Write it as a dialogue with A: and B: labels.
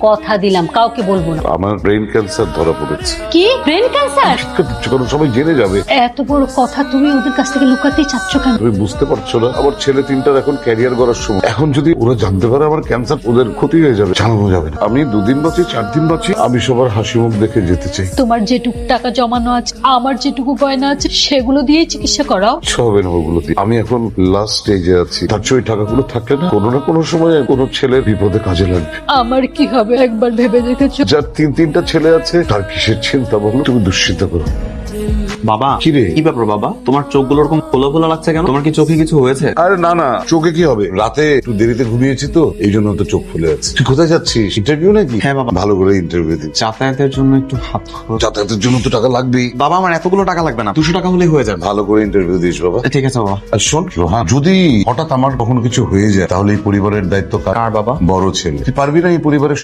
A: কথা দিলাম কাউকে বলবো না।
B: আমার ব্রেন ক্যান্সার ধরা পড়েছে।
A: কি ব্রেন ক্যান্সার?
B: কারণ সবাই জেনে যাবে।
A: এত বড় কথা তুমি ওদের কাছ থেকে লুকাতেই চাচ্ছ কেন?
B: তুমি বুঝতে পারছো না, আমার ছেলে তিনটার এখন ক্যারিয়ার করার সময়। এখন যদি ওরা জানতে পারে আমার ক্যান্সার, ওদের ক্ষতি হয়ে যাবে, জানানো যাবে না। আমি 2 দিন বাঁচি 4 দিন বাঁচি, আমি সবার হাসি মুখ দেখে যেতে চাই।
A: তোমার যেটুকু টাকা জমানো আছে, আমার যেটুকু গয়না আছে, সেগুলো দিয়েই চিকিৎসা করাও।
B: হবে না ওগুলো দিয়ে। আমি এখন লাস্ট স্টেজে আছি, তার চেয়ে ওই টাকাগুলো থাকলে না কোনো না কোনো সময় কোনো ছেলের বিপদে কাজে লাগবে।
A: আমার কি হবে একবার ভেবে দেখেছো?
B: যার 3-3টা ছেলে আছে তার কিসের চিন্তা বলো? তুমি দুশ্চিন্তা করো।
C: বাবা
B: কি রে?
C: কি ব্যাপার বাবা, তোমার চোখগুলো এরকম খোলা খোলা লাগছে কেন? তোমার কি চোখে কিছু হয়েছে?
B: আরে না না, চোখে কি হবে, রাতে একটু দেরিতে ঘুমিয়েছি তো এই জন্য তো চোখ ফুলে আছে। তুই কোথায় যাচ্ছিস? ইন্টারভিউ নাকি?
C: হ্যাঁ বাবা।
B: ভালো করে ইন্টারভিউ দিচ্ছি।
C: যাতায়াতের জন্য একটু হাত খরচ।
B: যাতায়াতের জন্য তো টাকা লাগবেই।
C: বাবা আমার এতগুলো টাকা লাগবে না, 200 টাকা হলেই হয়ে যাবে।
B: ভালো করে ইন্টারভিউ দিস বাবা।
C: ঠিক আছে বাবা।
B: আর শোন রোহান, যদি হঠাৎ আমার কখনো কিছু হয়ে যায় তাহলে এই পরিবারের দায়িত্ব কার?
C: কার বাবা?
B: বড় ছেলে। তুই পারবি না এই পরিবারের